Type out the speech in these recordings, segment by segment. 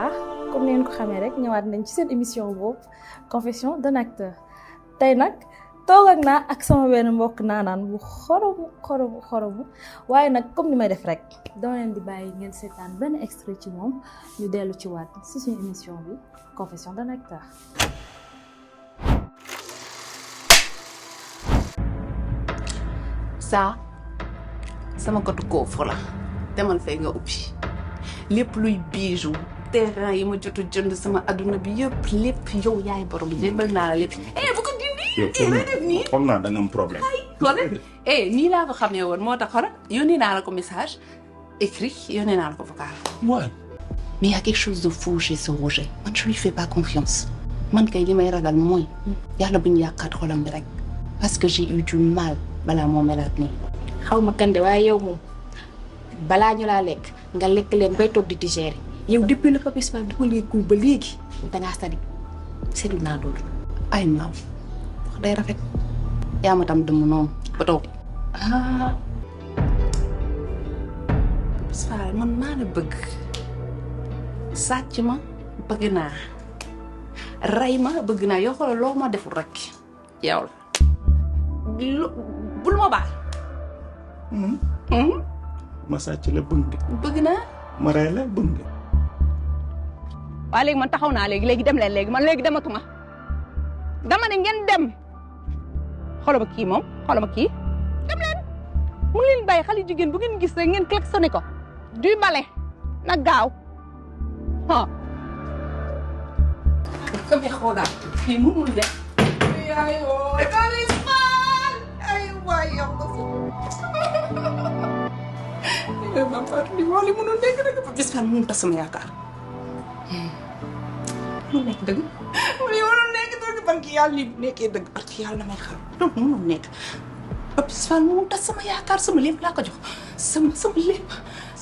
Star comme ni ngeen ko xamee rek ñëwaat nañ ci seen émission boobu confession d'un acteur tey nag toog naa ak sama benn mbokk naanaan bu xoromu waaye nag comme ni may def rek dama leen di bàyyi ngeen seetaan benn extrait ci moom ñu dellu ci waat ci suñu émission bi confession d'un acteur. ça sama kotu coffre la demal fay nga ubbi lépp luy bijou terrain yi ma jot a jënd sama adduna bi yëpp lépp yow yaay borom jëmbal naa la lépp bu ko dindi la def nii xam naa da nga am problème xoolal nii laa ko xamee woon moo tax xoolal yónnee naa la ko message écrit yónnee naa la ko vocal waaw mais y a quelque chose de fou chez ce Roger man je lui fais pas confiance man kay li may ragal mooy yàlla buñu yàqaat xolam bi rek parce que j'ai eu du mal balaa moo melaat nii xaw ma kande waaye yow moom balaa ñu laa lekk nga lekk leen bay toog di digérer yow depuis le Papis Fall dafa léegi ba léegi dangaa sadi seetlu naa loolu. ay maam wax day rafet yaa ma tam dëmm noonu ba toog Papis Fall man maa la bëgg sàcc ma bëgg naa rey ma bëgg naa yoo xoolal loo ma deful rek yow la bul ma baal. ma sàcc la bëgg naa. ma rey la bëgg. waaye léegi man taxaw naa léegi dem leen léegi man léegi dematuma dama ne ngeen dem xoolal ma kii moom xoolal ma kii dem leen mu leen bàyyi xale jigéen bu ngeen gis rek ngeen klaxonné ko du bale na gaaw ah. comme xoolal kii mënul de. aywa Papis Fall aywa yow man Fatou li wala mënul nekk dëgg Papis Fall mënul tas sama yaakaar. mënul nekk dëgg. li mënul nekk dëgg ban kii yàlla li nekkee dëgg parce que yàlla damay xam donc mënul nekk. Papis Fall mënul tas sama yaakaar sama lépp laa ko jox sama lépp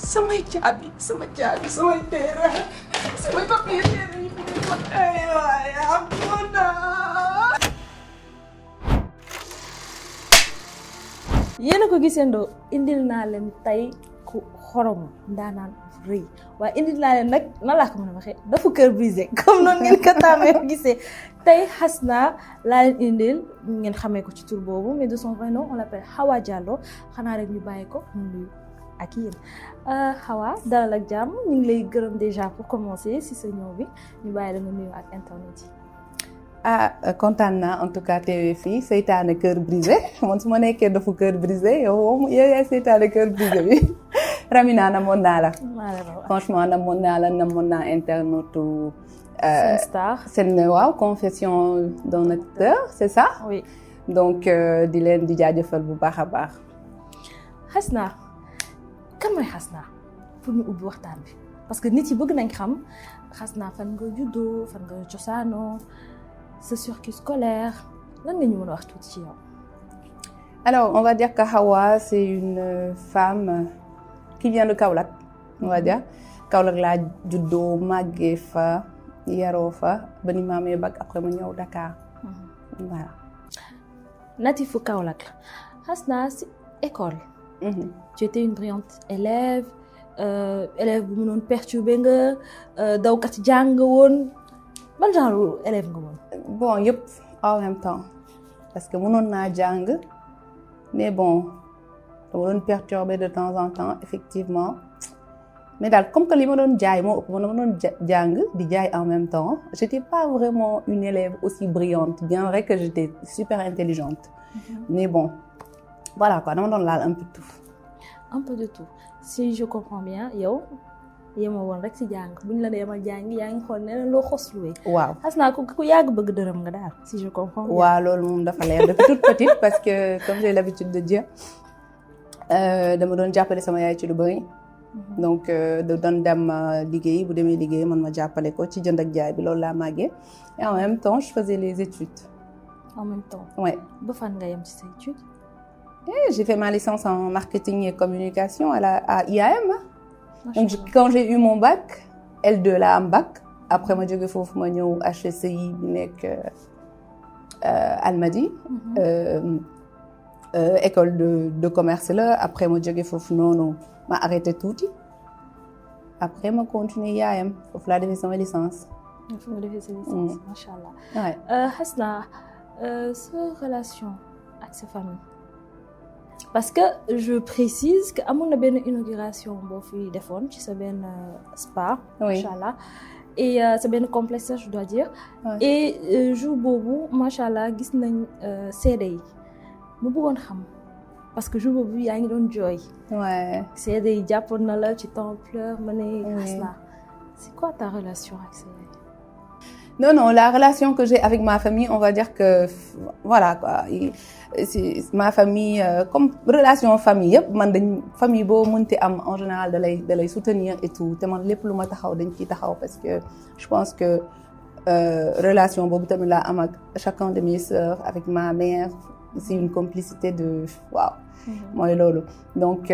samay caabi samay terrain samay papier terrain yi aywa yaa yéen a ko gisandoo indil naa leen tey ku xorom ndaanaan rëy waaye indil naa leen nag nan laa ko mën a waxee dafa cœur brisé comme noonu ngeen ko tàmmee gisee tey Hasna laa leen indil ngeen xamee ko ci tur boobu mais de son vrai nom on l'appelle Hawa Diallo xanaa rek ñu bàyyi ko mu nuyu ak yéen Hawa dalal ak jàmm ñu ngi lay gërëm déjà pour commencer si sa ñëw bi ñu bàyyi la nga nuyu ak internet yi. kontaan naa en tout cas teewee fii seytaane cœur brisé man su ma nekkee dafa cœur brisé yow yaay seytaane cœur brisé bi Ramina namoon naa la franchement namoon naa internetu seen waaw confession d'un acteur c'est ça oui donc di leen di jaajëfal bu baax a baax. Hasna kan mooy Hasna pour ñu ubbi waxtaan bi parce que nit yi bëgg nañ xam Hasna fan nga juddoo fan nga cosaanoo ce circuit scolaire lan nga ñu mën a wax tuuti ci yow. Alors on va dire que Hawa c'est une femme qui vient de Kaolack on va dire Kaolack laa juddoo màggee fa yaroo fa ba ni ma amee bac après ma ñëw Dakar voilà. Natifu Kaolack la Hasna si école. Tu étais une brillante élève bu mënoon perturber nga dawkat jàng nga woon. ban genre élève nga woon. bon yëpp en même temps parce que mënoon naa jàng mais bon dama doon perturber de temps en temps effectivement mais daal comme que li ma doon jaay moo ëpp ma doon jàng di jaay en même temps j'étais pas vraiment une élève aussi brillante bien vrai que j'étais super intelligente mais bon voilà quoi dama doon laal un peu de tout. un peu de tout si je comprends bien yow. yemoo woon rek si jàng buñ la demal jàng yaa ngi xool ne loo xosluwee. waaw Hasna ku yàgg bëgg dërëm nga daal si je comprends bien. waaw loolu moom dafa leer depuis toute petite parce que comme j'ai l'habitude de dire dama doon jàppale sama yaay ci lu bari. donc da doon dem liggéey bu demee liggéey man ma jàppale ko ci jënd ak jaay bi loolu laa màggee et en même temps je faisais les études. en même temps. ouais. ba fan nga yem ci sa études. j'ai fait ma licence en marketing et communication à IAM. donc quand j'ai eu mon bac L2 la am bac après ma jóge foofu ma ñëw HECI bi nekk Almadies école de commerce la après ma jóge foofu noonu ma arrêté tuuti après ma continuer yaayam foofu laa defee sama licence. fu nga defee sa licence macha allah. Ouais. Hasna sa relation ak sa famille parce que je précise que amoon na benn inauguration boo fi defoon ci sa benn spa. Oui. macha allah et sa benn complexe je dois dire. Ouais. et jour boobu macha allah gis nañ seede yi mu bëggoon xam parce que jour boobu yaa ngi doon jooy. Ouais. seede yi jàppoon na la ci temps pleurs ma ne Oui. Hasna c'est quoi ta relation ak sa yaay? Non, la relation que j'ai avec ma famille, on va dire que voilà quoi. C'est ma famille comme relation famille yëpp man dañ famille boo mënti am en général da lay soutenir et tout te man lépp lu ma taxaw dañ ciy taxaw parce que je pense que relation boobu tamit laa am ak chacun de mes sœurs avec ma mère c'est une complicité de waaw. mooy loolu donc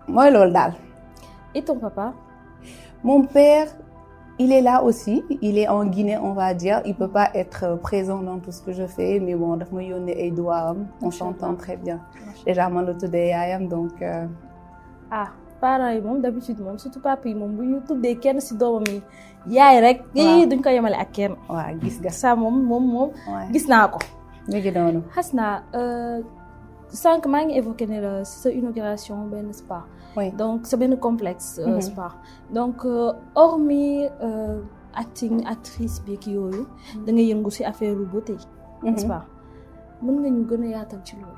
mooy loolu daal. Et ton papa? Mon père, il est là aussi. Il est en Guinée, on va dire. Il peut pas être présent dans tout ce que je fais, mais bon, daf ma yónnee ay doigts. On s'entend très bien. Déjà, man la tuddee yaayam donc. Ah, parents yi moom d'habitude moom surtout papa yi moom bu ñu tuddee kenn ci doomam yi yaay rek. waaw duñ ko yemale ak kenn. waaw gis nga. ça moom. Ouais. gis naa ko. léegi noonu. Hasna sànq maa ngi évoqué ne la sa inauguration benn spa. Oui. Donc c'est benn complexe spa. Donc hormis acting actrice bi ki yooyu. da nga yëngu ci affaire beauté. n'est-ce pas mën nga ñu gën a yaatal ci loolu.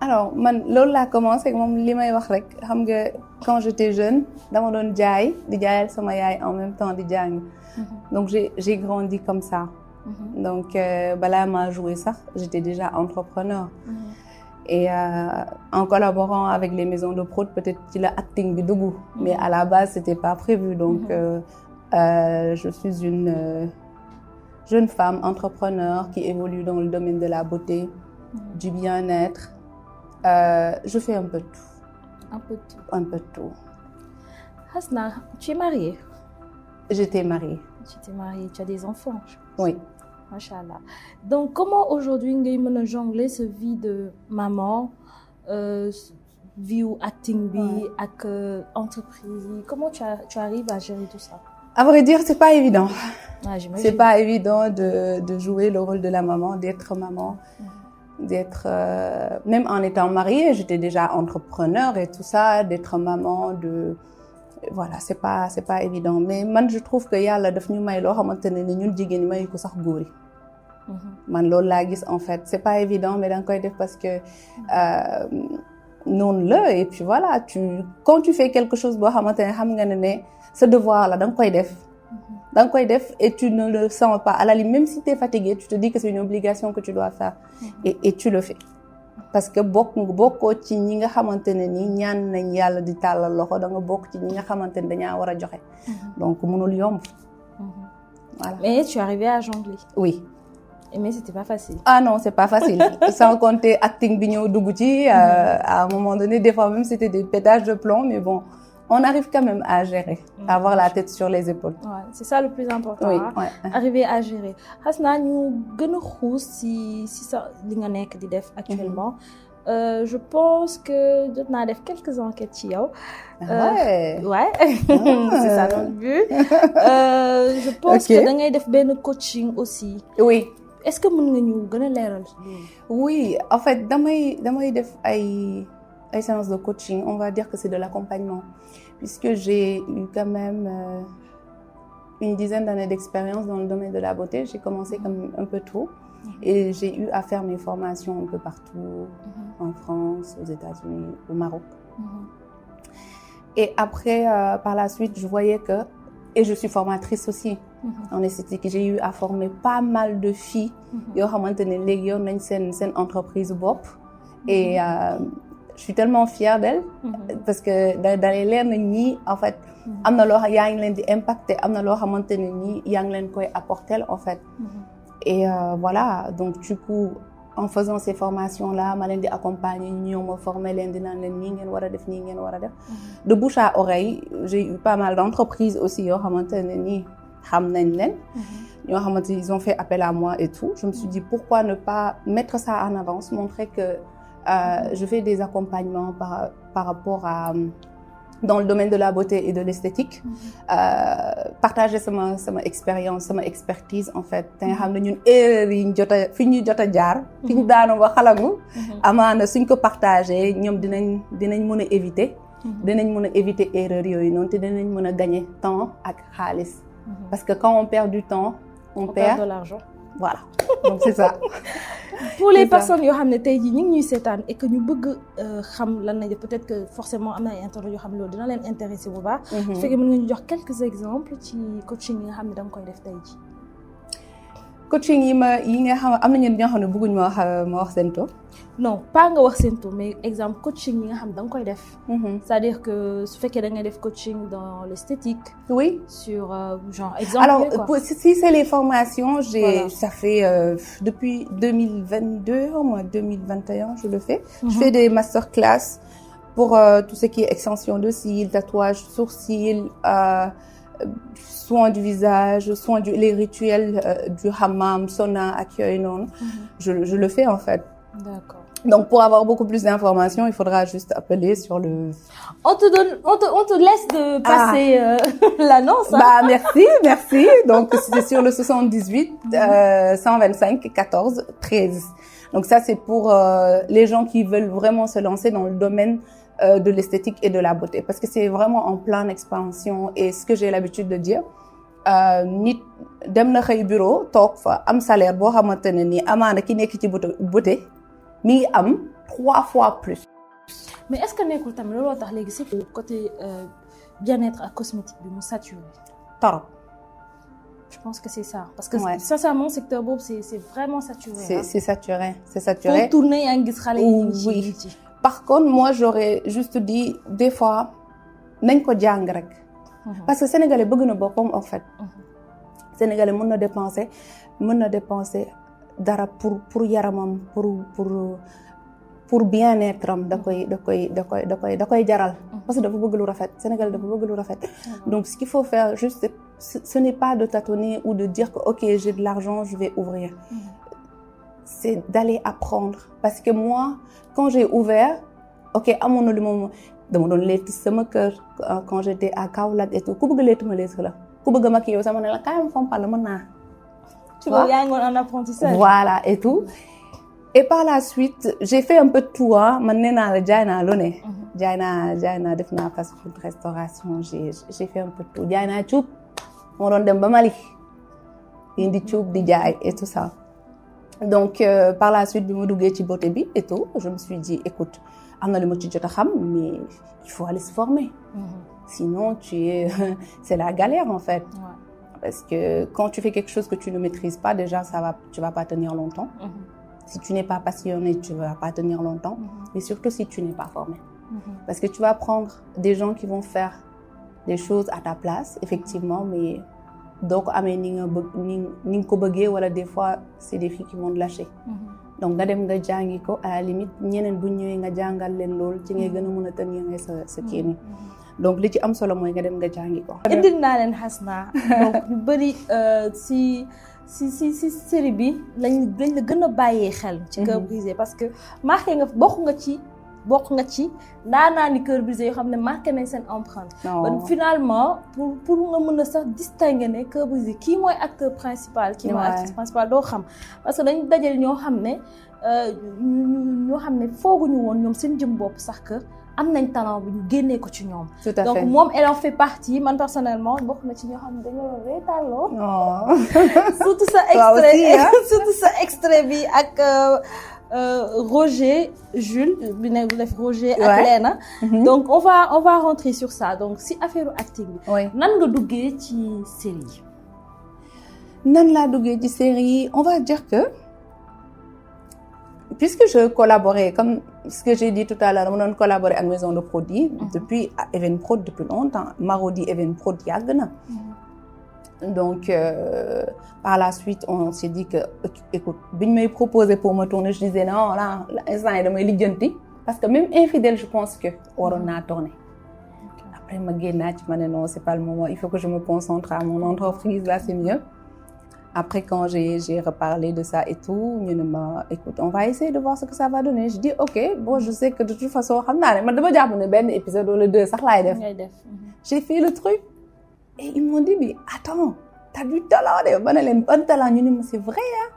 Alors man loolu laa commencé moom li may wax rek xam nga quand j'étais jeune dama doon jaay di jaayal sama yaay en même temps di jàng. Donc j'ai grandi comme ça. Donc balaa maa jouer sax j'étais déjà entrepreneur. Et en collaborant avec les maisons de prod peut-être ci la acting bi dugg. Mais à la base c'était pas prévu donc je suis une jeune femme entrepreneur qui évolue dans le domaine de la beauté, du bien-être. Je fais un peu de tout. Un peu de tout. Un peu de tout. Hasna, tu es mariée? J'étais mariée. Tu t'es mariée, tu as des enfants. Oui. Machallah. Donc comment aujourd'hui ngay mën a jongler sa vie de maman, vie ou acting bi ak entreprise yi, comment tu arrives à gérer tout ça? À vrai dire, c'est pas évident. Ah, j'imagine. C'est pas évident de jouer le rôle de la maman, d'être maman. D'être même en étant mariée, j'étais déjà entrepreneur et tout ça, d'être maman de voilà, c'est pas évident mais man je trouve que yàlla daf ñu may loo xamante ne ni ñun jigéen ñi may ko sax góor yi. Man loolu laa gis en fait, c'est pas évident mais danga koy def parce que noonu la et puis voilà, quand tu fais quelque chose boo xamante ne xam nga ne sa devoir la danga koy def. Da nga koy def et tu ne le sens pas. À la limite, même si tu es fatigué, tu te dis que c'est une obligation que tu dois faire. Et tu le fais. Parce que bokkoo ci ñi nga xamante ne ni ñaan nañ yàlla di tàllal loxo da nga bokk ci ñi nga xamante ne dañaa war a joxe. Donc mënul yomb. Voilà. Mais tu es arrivée à jongler. Oui. Mais c'était pas facile. Ah non, c'est pas facile. Sans compter acting bi ñëw dugg ci à un moment donné, des fois même c'était des pétages de plomb, mais bon. On arrive quand même à gérer, à avoir la tête sur les épaules. Ouais, c'est ça le plus important. Oui, hein? ouais. Arriver à gérer. Hasna ñu gën a xuus si sa li nga nekk di def actuellement. Je pense que jot naa def quelques enquêtes ci yow. Ouais. C'est ça notre but. Je pense que da ngay def benn coaching aussi. Oui. Est-ce que mën nga ñu gën a leeral loolu? Oui, en fait damay def ay séances de coaching, on va dire que c'est de l'accompagnement. Puisque j'ai eu quand même une dizaine d'années d'expérience dans le domaine de la beauté, j'ai commencé comme un peu tôt et j'ai eu à faire mes formations un peu partout, en France, aux États-Unis, au Maroc. Et après, par la suite, je voyais que, et je suis formatrice aussi en esthétique, j'ai eu à former pas mal de filles yoo xamante ne léegi yor nañ seen entreprise bopp et je suis tellement fière d'elle parce que dalee leer na ñii en fait am na loo xam yaa ngi leen di impacter am na loo xamante ne ñii yaa ngi leen koy apporter en fait et voilà donc du coup en faisant ces formations là ma leen di accompagner ñu ñëw ma former leen di naan leen nii ngeen war a def nii ngeen war a def de bouche à oreille j'ai eu pas mal d'entreprises aussi yoo xamante ne nii xam nañ leen ñoo xamante ils ont fait appel à moi et tout je me suis dit pourquoi ne pas mettre ça en avance montrer que je fais des accompagnements par rapport à dans le domaine de la beauté et de l'esthétique. Partager sama expérience, sama expertise en fait. te nga xam ne ñun erreur yi fi ñu jot a jaar. fi ñu daanu ba xalangu. amaana suñ ko partagé ñoom dinañ mën a éviter. dinañ mën a éviter erreur yooyu noonu te dinañ mën a gagner temps ak xaalis. parce que quand on perd du temps. on perd de l'argent. Voilà donc c'est ça. pour les personnes yoo xam ne tey jii ñu ngi ñuy seetaan et que ñu bëgg xam lan lañ def peut-être que forcément am na ay internautes yoo xam ne loolu dina leen intéressé bu baax. su fekkee mën nga ñu jox quelques exemples ci coaching yi nga xam ne da nga koy def tey jii. coaching yi nga xam am na ñoo xam ne bëgguñ ma wax seen tur. non pas nga wax seen tur mais exemple coaching yi nga xam da nga koy def. c'est-à-dire que su fekkee da ngay def coaching dans l'esthétique. oui sur genre exemple. alors si c'est les formations ça fait depuis 2022 au moins 2021 je le fais. je fais des masterclass pour tout ce qui est extension de cils, tatouage, sourcils, soins du visage, les rituels du hammam, sauna ak yooyu noonu. je le fais en fait. D'accord. Donc pour avoir beaucoup plus d'informations, il faudra juste appeler sur le. On te laisse de passer l'annonce. Hein? Bah merci. Donc c'est sur le 78 125 14 13. Donc ça c'est pour les gens qui veulent vraiment se lancer dans le domaine de l'esthétique et de la beauté parce que c'est vraiment en pleine expansion et ce que j'ai l'habitude de dire nit dem na xëy bureau toog fa am salaire boo xamante ne nii amaana ki nekk ci beauté mi ngi am 3 fois plus. mais est-ce que nekkul tamit looloo tax léegi si côté bien-être ak cosmétique bi mu saturé. Torop. je pense que c'est ça parce que sincèrement secteur boobu c'est vraiment saturé. c'est saturé. foo tourner yaa ngi gis xale yi. oui par contre moi j'aurais juste dit des fois nañ ko jàng rek. parce que sénégalais bëgg na boppam en fait. sénégalais mën na dépenser dara pour yaramam pour bien-être am da koy jaral. parce que dafa bëgg lu rafet sénégalais dafa bëgg lu rafet. donc ce qu'il faut faire juste ce n'est pas de tâtonner ou de dire que ok j'ai de l'argent je vais ouvrir. c'est d'aller apprendre parce que moi quand j'ai ouvert ok amoon na lu moom dama doon letti sama kër quand j'étais à Kaolack et tout ku bëgg letti ma letti la ku bëgg maquiller yow sama ne la kaay ma fompal la mën naa. tu vois yaa ngi woon en apprentissage. voilà et tout et par la suite j'ai fait un peu de tout man nee naa la jaay naa lu ne. jaay naa def naa fast food restauration j'ai fait un peu de tout jaay naa cuub moo doon dem ba Mali indi cuub di jaay et tout ça donc par la suite bi ma duggee ci beauté bi et tout je me suis dit écoute am na li ma ci jot a xam mais il faut aller se former. sinon c'est la galère en fait. Ouais. Parce que quand tu fais quelque chose que tu ne maîtrises pas déjà tu vas pas tenir longtemps. Si tu n'es pas passionné tu vas pas tenir longtemps. Mais surtout si tu n'es pas formé. Parce que tu vas prendre des gens qui vont faire des choses à ta place effectivement mais doo ko amee ni nga ko bëggee wala des fois c'est des filles qui vont te lâcher. donc nga dem nga jàngi ko à la limite ñeneen bu ñëwee nga jàngal leen lool ci ngay gën a mën a tenir nga sa kii nii. donc li ci am solo mooy nga dem nga jàngi ko. indil naa leen Hasna donc ñu bëri si série bi lañ la gën a bàyyee xel. ci Cœur brisé parce que marqué nga bokk nga ci daanaa ni Cœur brisé yoo xam ne marqué nañ seen empreinte. finalement pour nga mën a sax distinguer ne Cœur brisé kii mooy acteur principal. kii mooy actrice principale doo xam parce que dañu dajale ñoo xam ne fooguñu woon ñoom seen jëm bopp sax que am nañ talent bi ñu génnee ko ci ñoom. tout à fait donc moom elle en fait partie man personnellement bokk na ci ñoo xam ne dañoo reetaloo. surtout sa extrait bi ak. Roger Jules bi ne bu def Roger ak Léna donc on va rentrer sur ça donc si affaire acting bi nan nga duggee ci série yi nan laa duggee ci série yi on va dire que puisque je collaborais comme ce que j'ai dit tout à l'heure ma doon collaborer ak maison de produit depuis Evenprod depuis longtemps Marodi Evenprod yàgg na donc par la suite on s'est dit que écoute biñ may proposer pour me tourner je disais non là instant yi damay lijjanti parce que même infidèle je pense que waroon naa tourner après ma génnaat ci ma ne non c'est pas le moment il faut que je me concentre à mon entreprise là c'est mieux Après, quand j'ai reparlé de ça et tout, ñu ne ma écoute, on va essayer de voir ce que ça va donner. Je dis ok, bon, je sais que de toute façon xam naa ne man dama jàpp ne benn épisode wala 2 sax laay def. ngay def. J'ai fait le truc et ils m'ont dit mais attends, t'as du talent de ma ne leen ban talent ñu ne ma c'est vrai hein.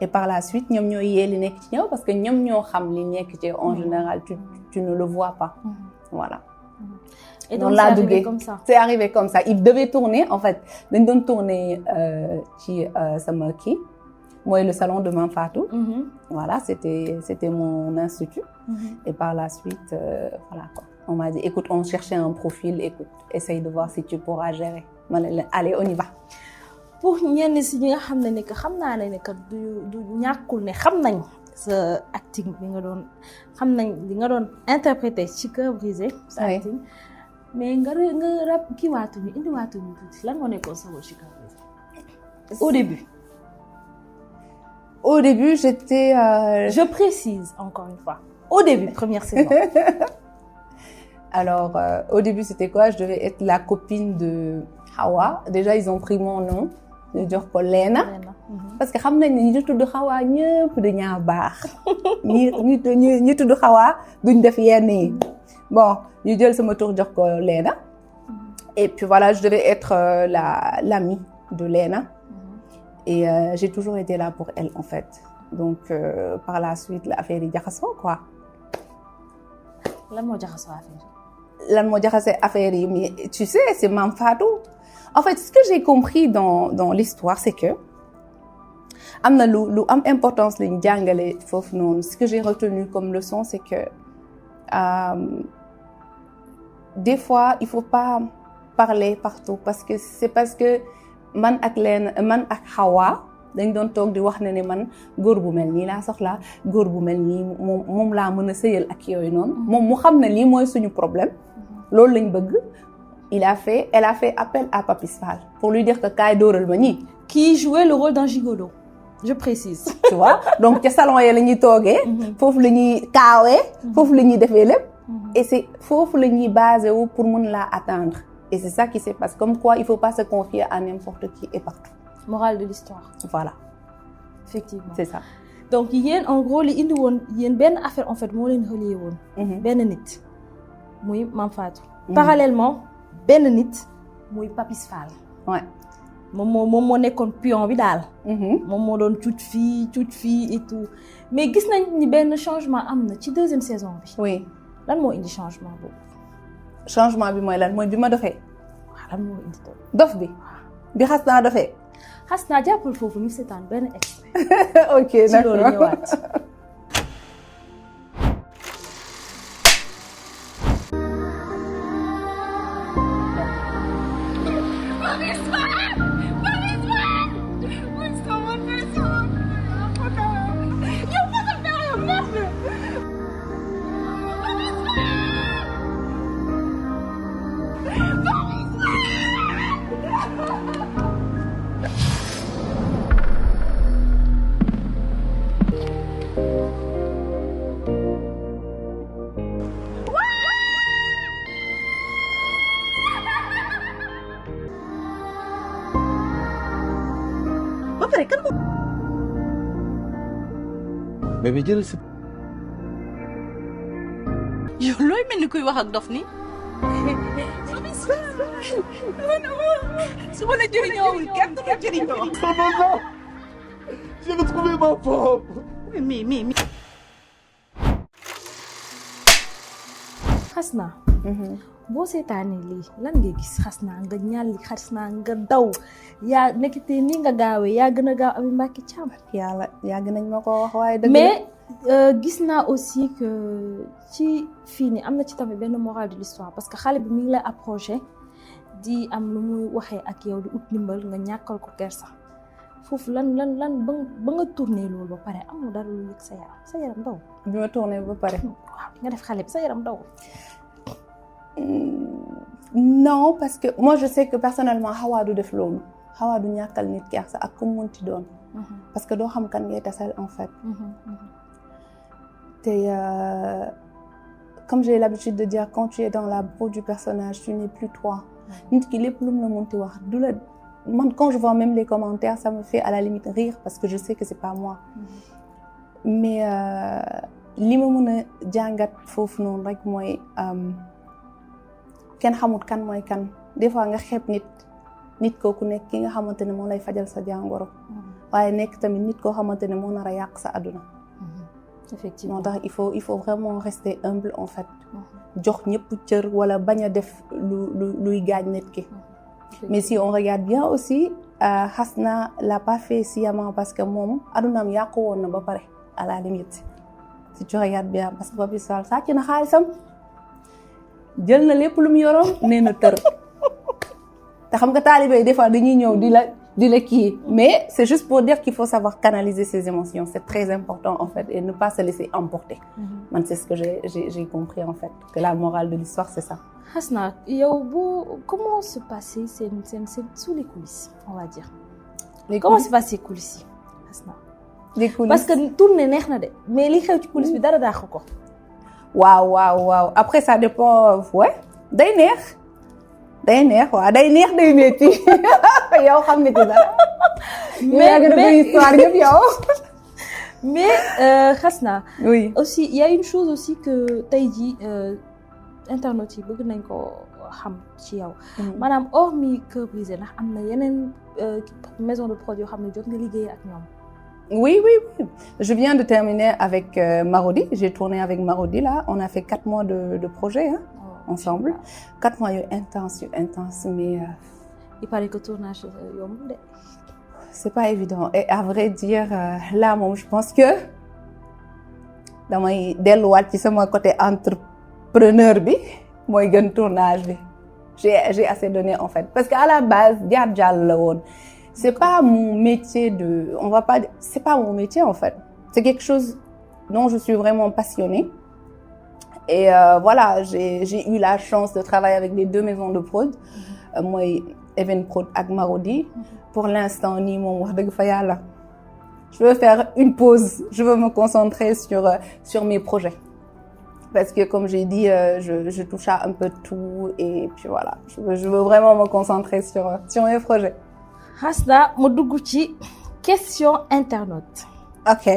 Et par la suite ñoom ñoo yee li nekk ci ñëw parce que ñoom ñoo xam li nekk ci en général tu ne le vois pas. Voilà. Et donc Non, c'est là, arrivé duggee. comme ça. C'est arrivé comme ça. Ils devaient tourner, en fait. Dañ doon tourner ci sama kii mooy le salon de Mame Fatou. Voilà, c'était mon institut. Et par la suite, voilà quoi. On m'a dit, écoute, on cherchait un profil, écoute, essaye de voir si tu pourras gérer. Ma ne leen allez, on y va. Pour ñenn si ñi nga xam ne que xam naa ne que du ñàkkul ne xam nañ sa acting bi nga doon xam nañ li nga doon interpréter ci Cœur brisé. sa Oui. acting mais nga rap kii waatuñu indi waatuñu tuuti lan moo nekkoon sa rôle ci Cœur brisé au début. Au début, j'étais... Je précise encore une fois au début première saison. Alors, au début, c'était quoi? Je devais être la copine de Hawa. Déjà, ils ont pris mon nom. ñu jox ko Lena. Parce que xam nañ ne ñi tudd Hawa ñëpp dañaa baax. ñi tudd Hawa duñ def yenn yi. Bon, ñu jël sama tur jox ko Lena. Et puis voilà, je devais être l'amie de Lena. Et j'ai toujours été là pour elle en fait. Donc par la suite, l'affaire yi jaxasoo quoi. Lan moo jaxasoo affaire Lan moo jaxase affaire yi mais tu sais, c'est Mame Fatou. En fait, ce que j'ai compris dans l'histoire, c'est que am na lu am importance lañu jàngale foofu noonu. Ce que j'ai retenu comme leçon, c'est que des fois, il faut pas parler partout parce que man ak Hawa dañ doon toog di wax ne man góor bu mel nii laa soxla góor bu mel nii moom laa mën a sëyal ak yooyu noonu. Moom mu xam ne lii mooy suñu problème. Loolu lañ bëgg. Elle a fait appel à Papis Fall pour lui dire que kaay dóoral ma ñii. qui jouait le rôle d'un gigolo. Je précise. Tu vois, donc ca salon ya la ñuy toogee. Foofu la ñuy kaawee. Foofu la ñuy defee lépp. Et c'est foofu la ñuy basé wu pour mën laa atteindre. Et c'est ça qui se passe. Comme quoi, il faut pas se confier à n'importe qui et partout. Morale de l'histoire. Voilà, Effectivement. c'est ça. Donc yéen en gros li indi woon yéen benn affaire en fait moo leen relié woon. benn nit muy Mame Fatou. Parallèlement benn nit muy Papis Fall. Ouais. moom moo nekkoon pion bi daal. moom moo doon cuut fii et tout mais gis nañ ni benn changement am na ci deuxième saison bi. Oui. lan moo indi changement boobu. Changement bi mooy lan mooy bi ma dofee. waaw lan moo indi tool. Dof bi xas naa dofee. xas naa jàppal foofu ñu seetaan benn extrait. Ok, ci loolu d'accord. ñëwaat. ba pare kan moo. bébé jël si. yow looy mel ni kuy wax ak dof ni. su ma la jëriñoowul kenn du la jëriñoo. Non. J'ai retrouvé ma femme. mais. xas naa. boo seetaanee lii lan nga gis xas naa nga ñàlli xas naa nga daw yaa nekkite nii nga gaawee yaa gën a gaaw Aby Mbacké Thiam. Yàlla yàgg nañ ma ko wax waaye dëgg mais gis naa aussi que ci fii nii am na ci tamit benn morale de l'histoire parce que xale bi mi ngi lay approché di am lu muy waxee ak yow di ut ndimbal nga ñàkkal ko kersa foofu lan ba nga tourné loolu ba pare amul dara lu yëg sa yaram daw. bi ma tourné ba pare. waaw di nga def xale bi sa yaram daw. Non, parce que moi je sais que personnellement Hawa du def loolu Hawa du ñàkkal nit kersa ak ku mu munti doon. Parce que doo xam kan ngay tasal en fait. te comme j'ai l'habitude de dire quand tu es dans la peau du personnage tu n'es plus toi. nit ki lépp lu mu la munti wax moi, quand je vois même les commentaires, ça me fait à la limite rire parce que je sais que c'est pas moi. Mais li ma mën a jàngat foofu noonu rek mooy kenn xamut kan mooy kan des fois nga xeeb nit kooku nekk ki nga xamante ne moo lay fajal sa jàngoro. waaye nekk tamit nit koo xamante ne moo nar a yàq sa àdduna. effectivement moo tax il faut vraiment rester humble en fait. jox ñëpp cër wala bañ a def luy gaañ nit ki. mais si on regarde bien aussi Hasna l'a pas fait sciemment parce que moom àddunaam yàqu woon na ba pare à la limite. si tu regardes bien parce que Papis Fall sàcc na xaalisam jël na lépp lu mu yoroon nee na tër te xam nga taalibe yi des fois dañuy ñëw di la kii mais c'est juste pour dire qu'il faut savoir canaliser ses émotions c'est très important en fait et ne pas se laisser emporter. Man c'est ce que j'ai compris en fait que la morale de l'histoire c'est ça. Hasna yow comment se passer seen sous les coulisses on va dire. Comment se passer coulisses yi Hasna. les coulisses parce que tourner neex na de mais li xew ci coulisses bi dara dàq ko. waaw après ça dépend ouais day neex waaw day métti yow xam nga ci dara. mais histoire yëpp yow. mais Hasna. oui aussi il y a une chose aussi que tey jii internautes yi bëgg nañ ko xam ci yow. maanaam hormis Cœur Brisé ndax am na yeneen maison de prod yoo xam ne jot nga liggéey ak ñoom. Oui. Je viens de terminer avec Marodi. J'ai tourné avec Marodi là. On a fait 4 mois de projet ensemble. 4 mois intense, mais. Il paraît que le tournage yombul. C'est pas évident. Et à vrai dire, là, moi, je pense que damay delluwaat ci sama côté entrepreneur bi mooy gën tournage bi. J'ai assez donné en fait parce qu'à la base jaar jàll la woon. C'est pas mon métier c'est pas mon métier en fait. C'est quelque chose dont je suis vraiment passionnée. Et voilà, j'ai eu la chance de travailler avec les 2 maisons de prod. Moi, Even Prod ak Marodi. Pour l'instant, nii moom wax dëgg fa yàlla. Je veux faire une pause. Je veux me concentrer sur mes projets. Parce que comme j'ai dit, je touche à un peu de tout et puis voilà. Je veux vraiment me concentrer sur mes projets. Hasna ma dugg ci question internaute. ok.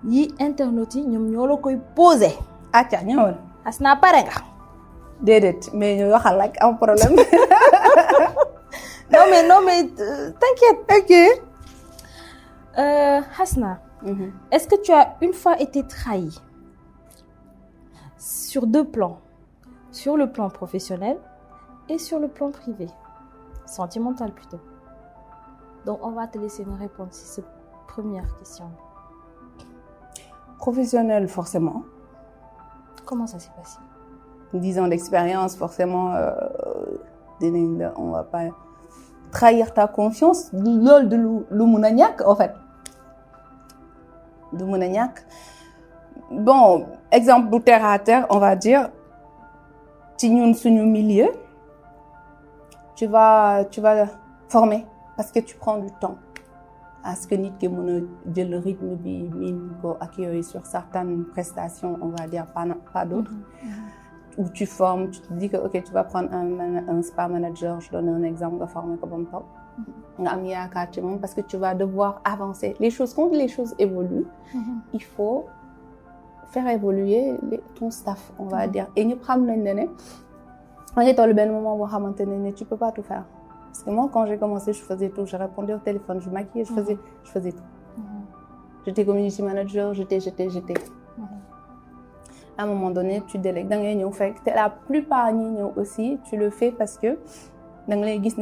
yi internaute yi ñoom ñoo la koy poser. acca ñëwal. Hasna pare nga. déedéet mais ñu waxal ak am problème. non mais t'inquiète. ok. Hasna. Est-ce que tu as une fois été trahie sur 2 plans, sur le plan professionnel et sur le plan privé, sentimental plutôt. Donc, on va te laisser me répondre sur cette première question. Professionnel, forcément. Comment ça s'est passé? 10 ans d'expérience, forcément, on va pas trahir ta confiance. Lol de l'oumounagnac, en fait. De l'oumounagnac. Bon, exemple de terre à terre, on va dire, ci ñun suñu milieu, tu vas former. Parce que tu prends du temps à ce que nit ki mën a jël rythme bi miin ko ak yooyu sur certaines prestations on va dire pas d'autres où tu formes tu te dis que ok tu vas prendre un spa manager je donne un exemple nga former ko ba mu toog nga am yaakaar ci moom parce que tu vas devoir avancer quand les choses évoluent il faut faire évoluer ton staff on va dire et ñëpp xam nañ ne da ngay toll benn moment boo xamante ne tu peux pas tout faire. Parce que moi, quand j'ai commencé, je faisais tout. Je répondais au téléphone, je maquillais, je faisais tout. J'étais community manager, j'étais. À un moment donné, tu délègues. La plupart aussi, tu le fais parce que dans les guises,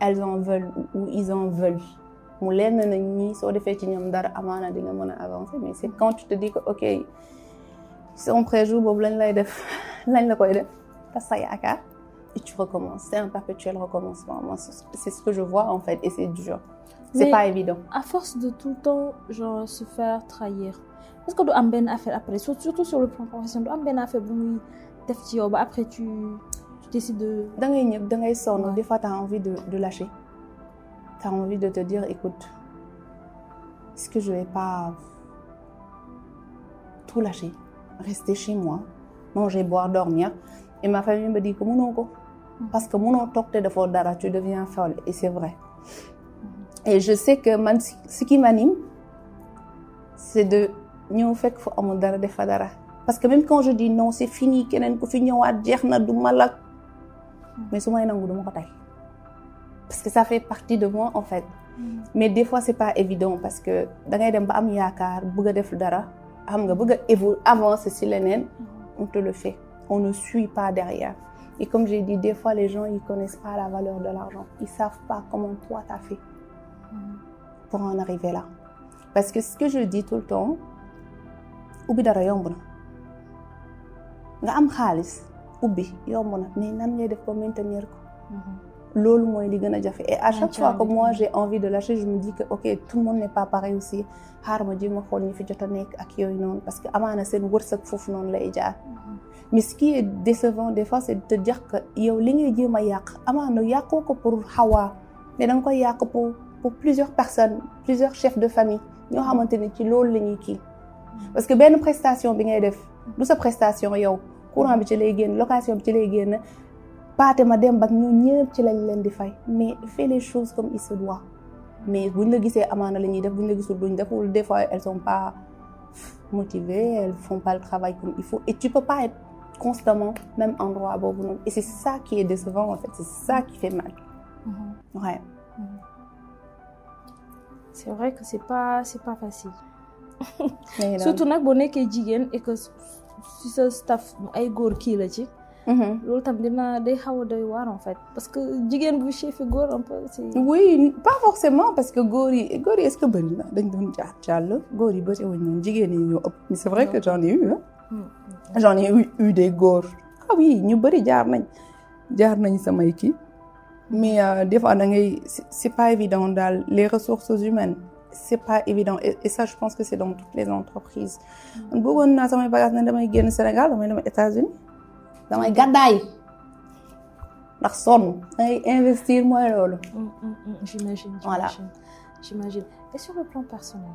elles en veulent ou ils en veulent. Mais c'est quand tu te dis que, ok, si on préjoue, et tu recommences. C'est un perpétuel recommencement. Moi, c'est ce que je vois en fait, et c'est dur. C'est pas évident. À force de tout le temps, genre, se faire trahir, est-ce que tu as une affaire après, surtout sur le plan professionnel, tu as une affaire après tu décides de... Des fois, tu as envie de lâcher. Tu as envie de te dire, écoute, est-ce que je vais pas tout lâcher, rester chez moi, manger, boire, dormir. Et ma famille me dit que non. parce que mënoo toog te defoo dara tu deviens folle et c'est vrai et je sais que man ce qui m'anime c'est de ñëw fekk fu amul dara def fa dara parce que même quand je dis non c'est fini keneen ku fi ñëwaat jeex na du ma la mais su may nangu du ma ko tey parce que ça fait partie de moi en fait mais des fois c'est pas évident parce que da ngay dem ba am yaakaar bëgg a def dara xam nga bëgg a avancer si leneen on te le fait on ne suit pas derrière et comme j'ai dit des fois les gens ils connaissent pas la valeur de l'argent ils savent pas comment toi t'as fait pour en arriver là parce que ce que je dis tout le temps ubbi dara yomb na nga am xaalis ubbi yomb na mais nan ngay def ba maintenir ko loolu mooy li gën a jafe et à chaque fois que moi j'ai envie de lâcher je me dis que ok tout le monde n'est pas pareil aussi xaar ma jéem a xool ñi fi jot a nekk ak yooyu noonu parce que amaana seen wërsëg foofu noonu lay jaar mais ce qui est décevant des fois c'est de te dire que yow li ngay jéem a yàq amaana yàqoo ko pour Hawa mais da nga koy yàq pour plusieurs personnes plusieurs chefs de famille ñoo xamante ne ci loolu la ñuy kii parce que benn prestation bi ngay def du sa prestation yow courant bi ci lay génn location bi ci lay génn paate ma dem bak ñu ñëpp ci lañ leen di fay mais fais les choses comme il se doit mais buñ la gisee amaana la ñuy def buñ la gisul duñ def ou des fois elles sont pas motivées elles font pas le travail comme il faut et tu peux pas être constamment même endroit boobu noonu et c'est ça qui est décevant en fait c'est ça qui fait mal ouais c'est vrai que c'est pas facile surtout nag boo nekkee jigéen et que si sa staff ay góor kii la ci loolu tam day xaw a doy waar en fait parce que jigéen bu chef góor un peu c'est oui pas forcément parce que góor yi est-ce que bëri na dañ doon jàll góor yi bëri wuñ noonu jigéen yi ñoo ëpp mais c'est vrai que j'en ai eu j'en ai eu des góor ah oui ñu bëri jaar nañ samay kii mais des fois da ngay c'est pas évident daal les ressources humaines c'est pas évident et ça je pense que c'est dans toutes les entreprises man bëggoon naa samay bagages ne damay génn Sénégal damay dem États-Unis damay gàddaay ndax sonn dangay investir mooy loolu. J'imagine et sur le plan personnel.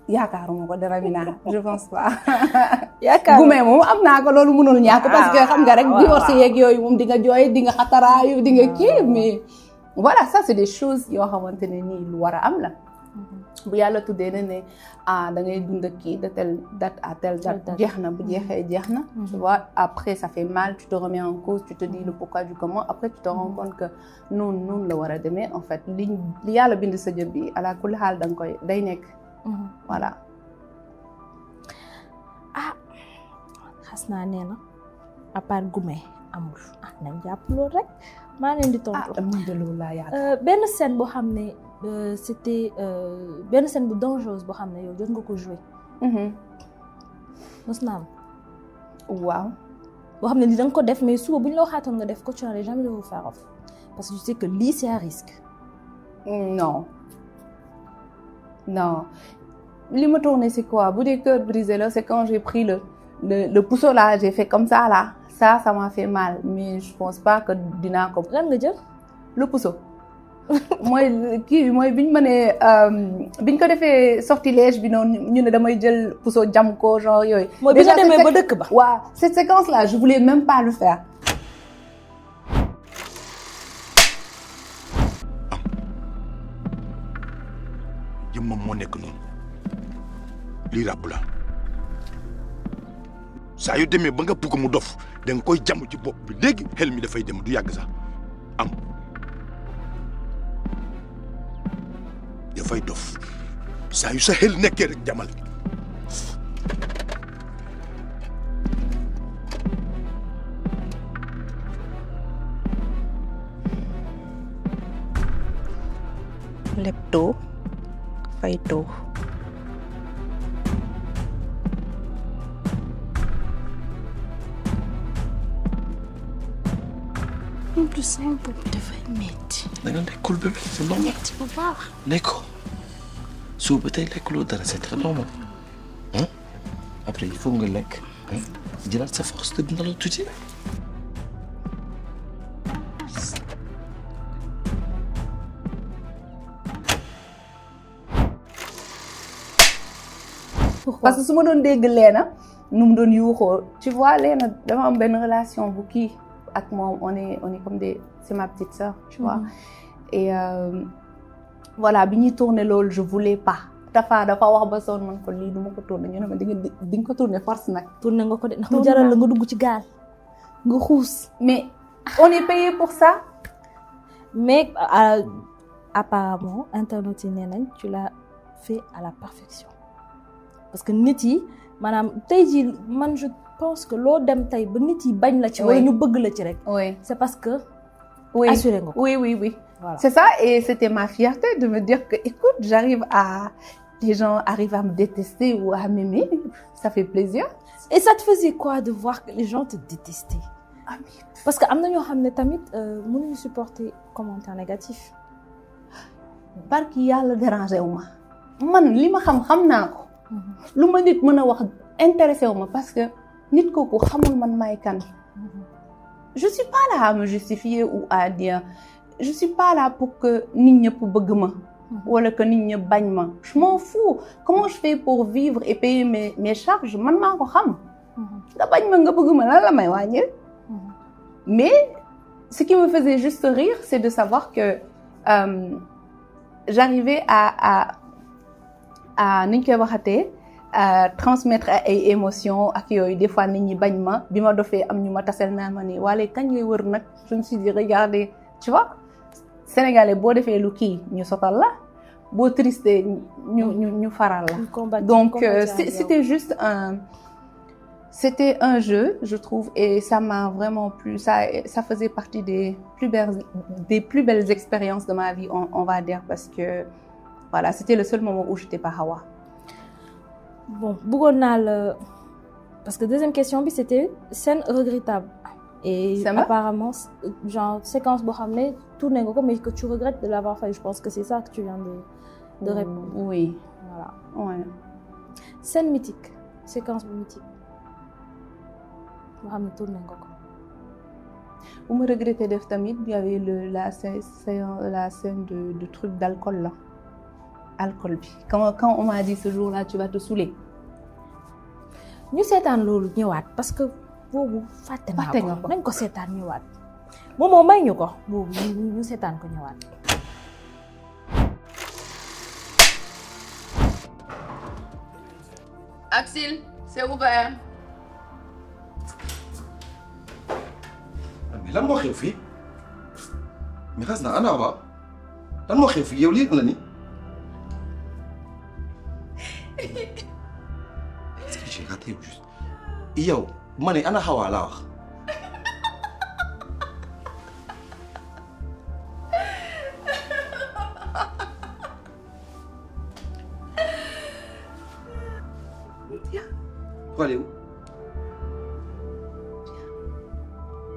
yaakaaruma ko dara mi naa je pense pas. yaakaar gume moom am naa ko loolu mënul ñàkk parce que xam nga rek divorce yeeg yooyu moom di nga jooy di nga xataraayu di nga kii mais voilà ça c'est des choses yoo xamante ne nii lu war a am la. bu yàlla tuddee ne da ngay dund kii de telle date à telle date jeex na bu jeexee jeex na tu vois après ça fait mal tu te remets en cause tu te dis le pourquoi du comment après tu te rends compte que noonu la war a demee en fait li yàlla bind sa jëb bi ala kulli xaal da nga koy day nekk voilà xas naa nee na à part gume amul nañ jàpp loolu rek maa leen di tontu man de loolu laa yaakaar benn scène boo xam ne c'était benn scène bu dangereuse boo xam ne yow jot nga ko jouer mos naa am waaw boo xam ne lii da nga ko def mais suba bu ñu la waxaatoon nga def ko tu n'aurais jamais de vous faire off parce que tu sais que lii c'est à risque non li ma tourné c'est quoi bu dee cœur brisé là c'est quand j'ai pris le pouceau là j'ai fait comme ça là ça m'a fait mal mais je pense pas que dinaa ko lan nga jël le pouceau mooy kii mooy biñ ma ne biñ ko defee sortilège bi noonu ñu ne damay jël pouceau jam ko genre yooyu. mooy bi nga demee ba dëkk ba. waaw cette séquence là je voulais même pas le faire. jëmmam moo nekk noonu lii ràbb la saa yu demee ba nga bugg mu dof da nga koy jam ci bopp bi léegi xel mi dafay dem du yàgg sax am. dafay dof saa yu sa xel nekkee rek jamal leptoo faytoo en plus sama bopp bi dafay metti da nga lekkul bébé c'est normal metti bu baax lekkoo suba ba tey lekkuloo dara c'est très normal après il faut nga lekk jëlaat sa force te dina la tuuti. parce que su ma doon dégg leena nu mu doon yuuxoo tu vois Léna dama am benn relation bu kii ak moom on est comme des c'est ma petite sœur tu vois et voilà bi ñuy tourner loolu je voulais pas dafa wax ba sonn man ko lii du ma ko tourner ñu ne ma di nga ko tourner force nag. tourner nga ko de ndax mu jaral la nga dugg ci gaal nga xuus. mais on est payé pour ça. mais apparemment internautes yi nee nañ tu l'as fait à la perfection parce que nit yi maanaam tey jii man je pense que loo dem tey ba nit yi bañ la ci. wala ñu bëgg la ci rek. oui c'est parce que. oui assuré nga ko. oui. Voilà. C'est ça et c'était ma fierté de me dire que écoute les gens arrivent à me détester ou à m'aimer, ça fait plaisir. Et ça te faisait quoi de voir que les gens te détestaient? Ah mais parce que am na ñoo xam ne tamit mënuñu supporter commentaire négatif. barki yàlla dérangé wu ma man li ma xam naa ko. lu ma nit mën a wax intéressé wu ma parce que nit kooku xamul man maay kan. Je suis pas là à me justifier ou à dire je suis pas là pour que nit ñëpp bëgg ma. wala que nit ñëpp bañ ma. je m'en fous comment je fais pour vivre et payer mes charges man maa ko xam. nga bañ ma nga bëgg ma lan la may wàññil. mais ce qui me faisait juste rire c'est de savoir que j'arrivais à ni ñu koy waxatee transmettre ay émotions ak yooyu des fois nit ñi bañ ma bi ma dofee am ñu ma tasel naa ma ni waale kañ ngay wër nag je me suis dit regardez tu vois sénégalais boo defee lu kii ñu sotal la boo triste ñu faral la donc c'était juste c'était un jeu je trouve et ça m'a vraiment plu ça faisait partie des plus belles expériences de ma vie on va dire parce que voilà c'était le seul moment où j'étais pas Hawa. Bon bëggoon naa la parce que deuxième question bi c'était scène regrettable et apparemment genre séquence boo xam ne tourné nga ko mais que tu regrettes de l'avoir fait je pense que c'est ça que tu viens de répondre. Oui. Voilà. Ouais. Scène mythique séquence bu mythique boo xam ne tourné nga ko. bu ma regretté def tamit il y avait la scène de truc d'alcool là. alcool bi quand on m'a dit ce jour-là tu vas te saouler. ñu seetaan loolu ñëwaat parce que boobu fàtte naa ko nañ ko seetaan ñëwaat moom may ñu ko boobu ñu seetaan ko ñëwaat. Axel c'est ouvert. mais lan moo xew fii mais xas na ana Awa lan moo xew fii yow lii la ni. est-ce que j'ai raté ou juste yow ma ne ana Hawa laa wax. Pour aller où?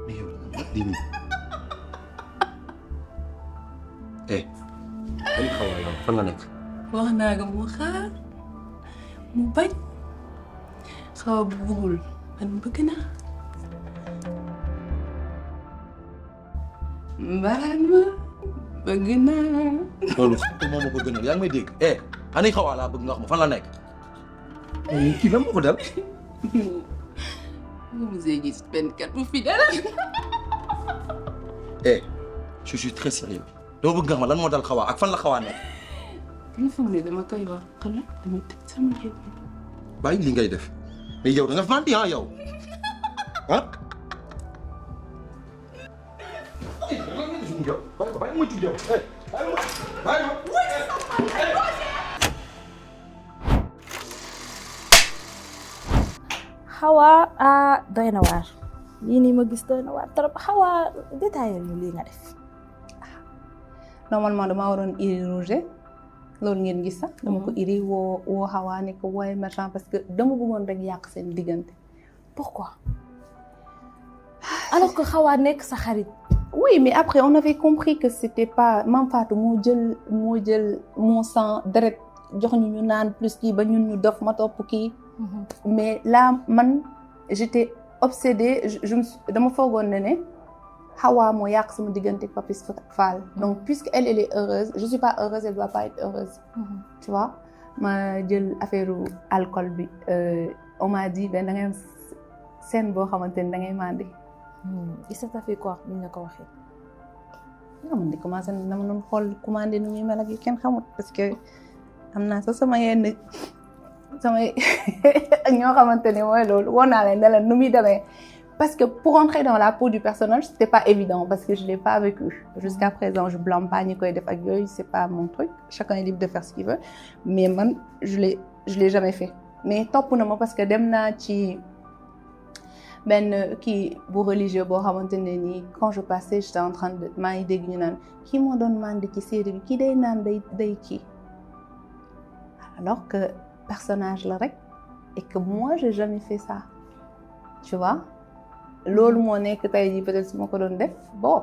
mais yow la nga di nii. ay Hawa yow fan la nekk. wax naa nga mu xaar mu bañ xaw a bëggul man bëgg naa mbalaan ma bëgg naa. loolu xam nga ko gënal yaa ngi may dégg ani Hawa laa bëgg nga wax ma fan la nekk. kii lan moo ko dal. vous avez gis benn kat bu fidèle. je suis très sérieux dama bëgg nga xam lan moo dal Hawa ak fan la Hawa nekk. li foog ne dama koy wax xanaa dama tëj sama yëpp. bàyyi li ngay def mais yow da nga fànn yow ah. bàyyi ma tudd yow bàyyi ma. Hawa doy na waar lii nii ma gis doy na waar trop Hawa détaillé ñu lii nga def. normalement dama waroon iri rouge loolu ngeen gis sax dama ko iri woo Hawa ne ko wooye méchant parce que dama bëggoon rek yàq seen diggante. Pourquoi? Alors que Hawa nekk sa xarit. Oui mais après on avait compris que c'était pas Mame Fatou moo jël mon sang deret jox ñu naan plus kii ba ñun ñu dof ma topp kii. mais là man j'étais obsédée dama foogoon ne Hawa moo yàq sama diggante ak Papis Fall donc puisque elle est heureuse je suis pas heureuse elle doit pas être heureuse. Tu vois ma jël affaire alcool bi on m'a dit ben da ngay am scène boo xamante ni da ngay mandi. Et ça t'a fait quoi bu ñu la ko waxee. nga man di commencé na ma doon xool commandé nu muy mel ak yu kenn xamut parce que am naa sax sama yenn samay ñoo xamante ni mooy loolu woon naa leen ne leen nu muy demee parce que pour entrer dans la peau du personnage c'était pas évident parce que je l'ai pas vécu jusqu'à présent je blâme pas ñi koy def ak yooyu c'est pas mon truc chacun est libre de faire ce qu'il veut mais man je l'ai jamais fait mais topp na ma parce que dem naa ci benn kii bu religieux boo xamante ne nii quand je passais j'étais en train de maa ngi dégg ñu naan kii moo doon mandi ci série bi kii day naan day kii alors que personnage la rek et que moi j'ai jamais fait ça tu vois loolu moo nekk tey jii peut-être su ma ko doon def bon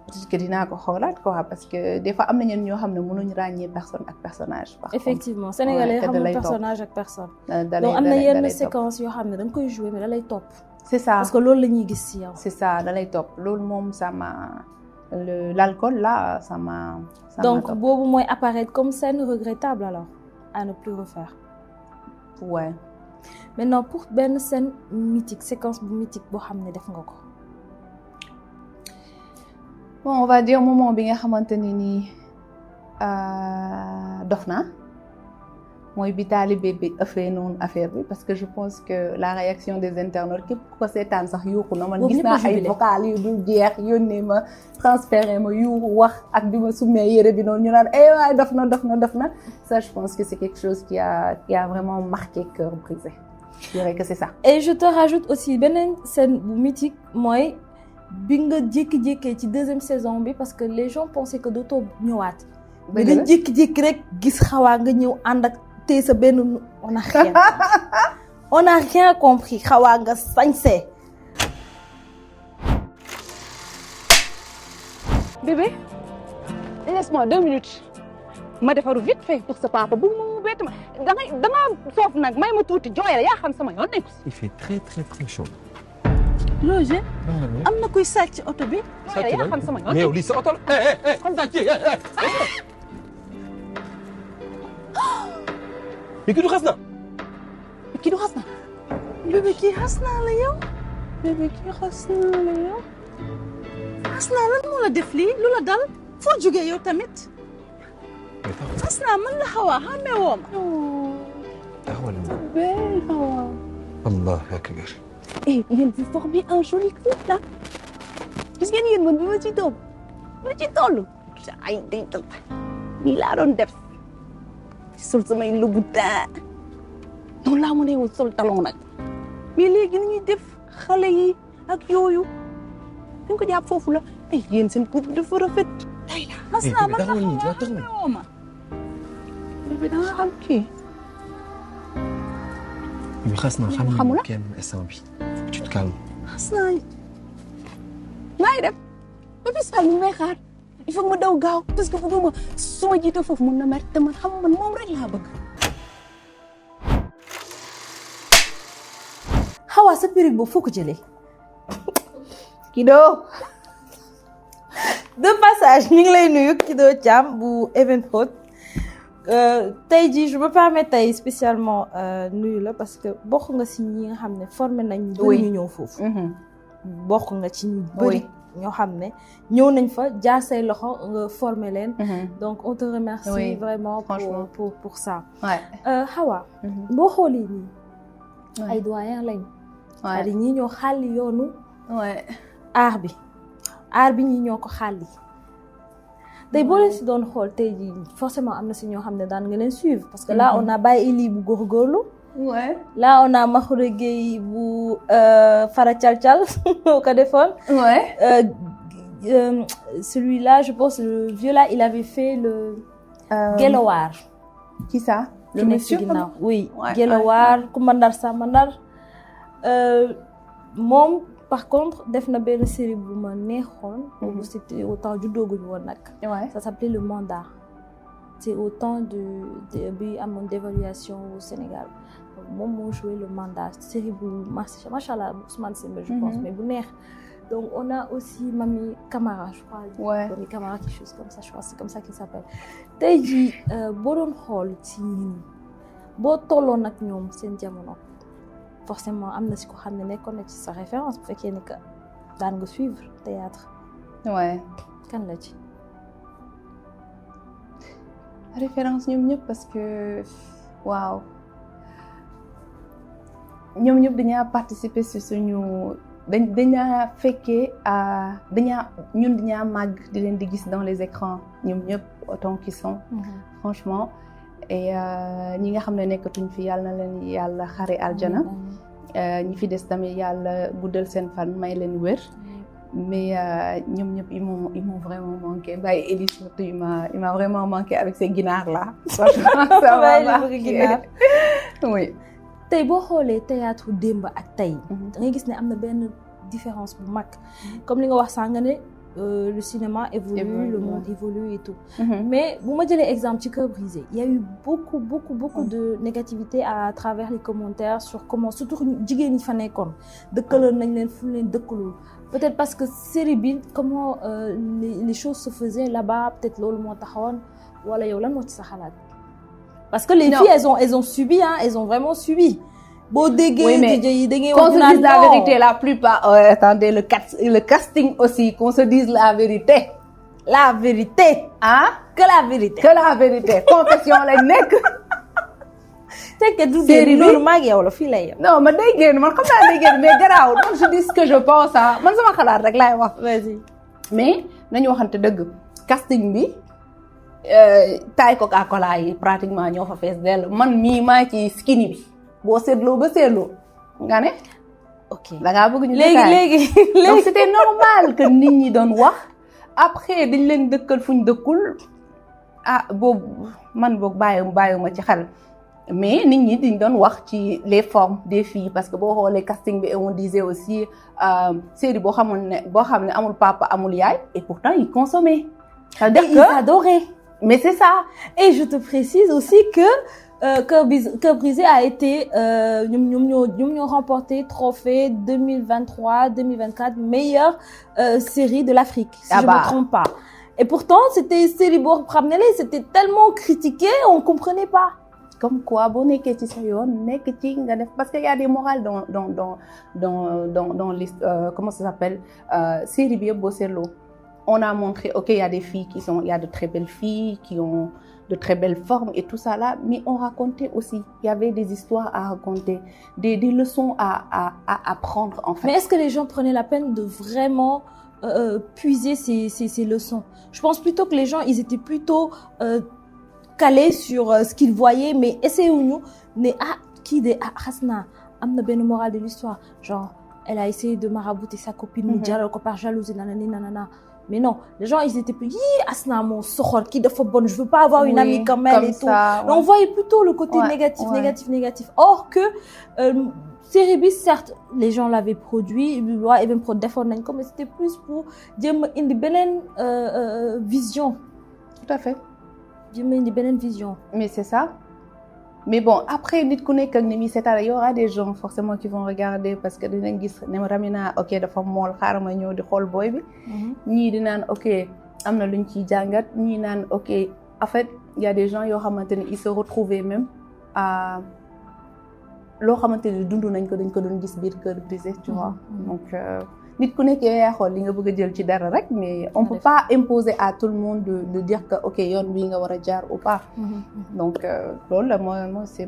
peut-être que dinaa ko xoolaat quoi parce que des fois am na ñenn ñoo xam ne mënuñu ràññee personne ak personnage. par effectivement contre. sénégalais Ouais, xamul dalay topp. personnage ak personne. dalay donc am na dalay yenn dalay topp. séquences yoo xam ne da nga koy jouer mais da lay topp. c'est ça parce que loolu la ñuy gis ci yow. c'est ça dalay topp loolu moom ça m'a l'alcool là ça m'a donc topp. boobu mooy apparaître comme scène regrettable alors à ne plus refaire. ouais. maintenant pour benn scène mythique séquence bu mythique boo xam ne def nga ko. bon on va dire moment bi nga xamante ne nii dof naa mooy bi taalibe bi ëffee noonu affaire bi parce que je pense que la réaction des internautes képp ku ko seetaan sax yuuxu na man Boobu gis ñëpp a naa ay jubilé. vocal yu dul jeex yónnee ma transféré ma yuuxu wax ak bi ma summee yére bi noonu ñu naan waay dof na ça je pense que c'est quelque chose qui a vraiment marqué cœur brisé je dirais que c'est ça. et je te rajoute aussi beneen scène bu mythique mooy bi nga jékki-jékkee ci deuxième saison bi parce que les gens pensaient que dootoo ñëwaat. mais dañ jékki-jékki rek gis xawaa nga ñëw ànd ak tey sa benn on a rien compris xawaa nga sañse. bébé laisse-moi 2 minutes ma defaru vite fait pour sa papa bu mu bett ma da nga soof nag may ma tuuti jooy la yaa xam sama yoon nekku si. Il fait très très très chaud. Roger am na kuy sàcc oto bi. jooy la yaa xam sama yoon mais yow lii sa oto la. comme ça kii mais kii du xas na. kii du xas na. bébé kii xas naa la yow. bébé kii xas naa la yow. xas naa lan moo la def lii lu la dal foo jógee yow tamit. xas naa man la xawaa xamee woo ma. taxawal ma. belle xawaa. Allahu akbar. et yéen vous formez un joli couple là. gis ngeen yéen man bi ma ci toll ay day dal nii laa doon def sol samay lubu daa noonu laa mën a yow sol talon nag mais léegi ni ñuy def xale yi ak yooyu dañ ko jàpp foofu la ay yéen seen couple dafa rafet ay la xas naa man la taxawal nii xawaa taxawal. xamee woo ma. bébé da nga xam kii yow xas na xam xamula nga kenn instant bi. tu te calmes. xas naa maa ngi dem ba bis fa ñu may xaar il faut que ma daw gaaw parce que bëgguma su ma jiite foofu mun na mer te man xam man moom rek laa bëgg. xawaa sa perruque boobu foo ko jëlee. Kido. de passage ñu ngi lay nuyu Kido Thiam bu Evenprod tey jii je me permets tey spécialement nuyu la parce que bokk nga ci ñi nga xam ne formé nañ ñu bëri ñu ñëw foofu. bokk nga ci ñu bëri ñoo xam ne ñëw nañ fa jaar say loxo nga formé leen. donc on te remercie Oui, vraiment franchement. pour ça. Ouais. Hawa boo xoolee nii ay doyen lañ. Ouais. c'est-à-dire ñii ñoo xàlli yoonu Ouais. aar bi ñii ñoo ko xàlli. tey boo leen si doon xool tey jii forcément am na si ñoo xam ne daan nga leen suivre parce que là on a Baye Eli bu góorgóorlu. Ouais. là on a Makhoury Gueye bu Fara Thial ko defoon. Ouais. Celui-là je pense le vieux là il avait fait le Gelowar. Qui ça? Le monsieur ginnaaw oui Ouais, Gelowar Kumba Ndar Samba Ndar moom par contre def na benn série bu ma neexoon. boobu c'était au temps juddooguñu woon nag. Ouais. Ça s'appelait Le Mandat. C'est au temps bi amoon d'évaluation au Sénégal moom moo joué Le Mandat série bu machallah Ousmane Sembène je pense mais bu neex. Donc on a aussi Mami Camara je crois. Ouais. Mami Camara quelque chose comme ça je crois c'est comme ça qu'il s'appelle. tey jii boo doon xool ci ñi boo tolloon ak ñoom seen jamono forcément am na si ko xam ne nekkoon na ci sa référence bu fekkee ni que daan nga suivre théâtre. Ouais. kan la ci. référence ñoom ñëpp parce que waaw ñoom ñëpp dañaa participer si suñu dañaa fekkee ñun dañaa màgg di leen di gis dans les écrans ñoom ñëpp autant qu'ils sont. franchement et ñi nga xam ne nekkatuñ fi yàlla na leen yàlla xare aljana. ñi fi des tamit yàlla guddal seen fan may leen wér. mais ñoom ñëpp ils m'ont vraiment manqué Baye Elie surtout il m'a vraiment manqué avec ces ginaar là. franchement ça m'a marqué. oui. tey boo xoolee théâtre démb ak tey. da ngay gis ne am na benn différence bu mag. comme li nga wax sànq ne le cinéma évolue, le monde évolue et tout. Mais bu ma jëlee exemple ci Cœur brisé, il y a eu beaucoup de négativité à travers les commentaires sur comment surtout jigéen ñi fa nekkoon dëkkaloon nañ leen fu leen dëkkalul. Peut-être parce que série bi comment les choses se faisaient là-bas, peut-être loolu moo taxawoon wala yow lan moo ci sa xalaat. Parce que les filles elles ont subi elles ont vraiment subi. Boo déggee qu'on se dise la vérité, la plupart attendez le casting aussi, qu'on se dise la vérité. La vérité. Hein? Que la vérité. Que la vérité. Confession lay nekk. C'est que du série loolu maag yow la fii lay yow. Non ma day génn man xam naa day génn mais garaawul man je dis ce que je pense man sama xalaat rek laay wax. Vas-y. Mais nañu waxante dëgg casting bi taay Coca-Cola yi pratiquement ñoo fa fees dell man mii maa ci skinny bi. boo seetloo ba seetloo nga ne. ok da ngaa bëgg ñu. léegi donc c'était normal que nit ñi doon wax après dañ leen dëkkal fuñ dëkkul boobu man boog bàyyiwuma ci xel mais nit ñi dañ doon wax ci les formes des filles parce que boo xoolee casting bi et on disait aussi série boo xam ne amul papa amul yaay et pourtant ils consommaient. c'est-à-dire que ils adoraient. mais c'est ça. Et je te précise aussi que Cœur brisé a été ñoom ñoo remporté trophée 2023-2024 meilleure série de l'Afrique si je me trompe pas. Et pourtant c'était série boo xam ne c'était tellement critiqué on comprenait pas. Comme quoi boo nekkee ci sa yoon nekk ci nga def parce que y a des morales dans les comment ça s'appelle série bi yëpp boo seetloo on a montré ok il y a des filles il y a de très belles filles qui ont de très belles formes et tout ça là mais on racontait aussi il y avait des histoires à raconter des leçons à apprendre en fait. Mais est-ce que les gens prenaient la peine de vraiment puiser ces leçons? Je pense plutôt que les gens ils étaient plutôt calés sur ce qu'ils voyaient mais essayons-nous ne kii de Hasna am na benn morale de l'histoire genre elle a essayé de marabouter sa copine mu jaral ko par jalousie nanana. Mais non, les gens ils étaient plus Asna mon soxor qui dafa bonne, je veux pas avoir une amie comme elle et tout. Ça, ouais. On voyait plutôt le côté négatif. Or que série bi certes les gens l'avaient produit, loi even pro defoon nañ ko mais c'était plus pour jéem a indi beneen vision. Tout à fait. Jéem a indi beneen vision. Mais c'est ça. Mais bon après nit ku nekk ak ni muy seetaan y aura des gens forcément qui vont regarder parce que dinañ gis ne Ramina ok dafa mool xaaral ma ñëw di xool booy bi. ñii di naan ok am na luñ ciy jàngat ñii naan ok en fait y a des gens yoo xamante ne ils se retrouvaient même à loo xamante ne dund nañ ko dañ ko doon gis biir Cœur brisé tu vois. Donc nit ku nekk yow yaa xool li nga bëgg a jël ci dara rek mais on peut pas imposer à tout le monde de dire que ok yoon bii nga war a jaar ou pas. Donc loolu la moi c'est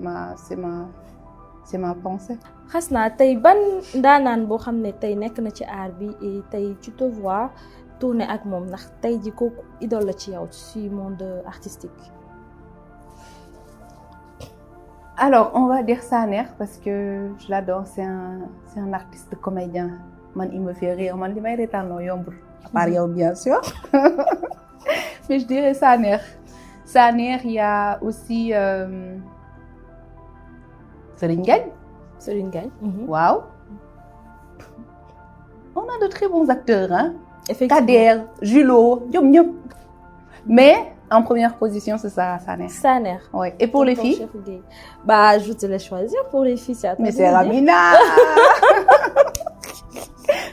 ma pensée. Hasna tey ban ndaanaan boo xam ne tey nekk na ci art bi et tey tu te vois tourner ak moom ndax tey ji kooku idole la ci yow ci monde artistique. Alors on va dire Saner parce que je l'adore c'est un artiste comédien. Man il me fait rire man li may reetaanoo yombul à part yow bien sûr mais je dirais Saner il y a aussi Serigne Ngagne. Waaw. On a de très bons acteurs Effectivement. Kader, Julo, ñoom ñëpp. Mais en première position c'est ça Saner. Oui. Et pour les filles? Bah je te laisse choisir pour les filles c'est à toi. Mais c'est Ramina.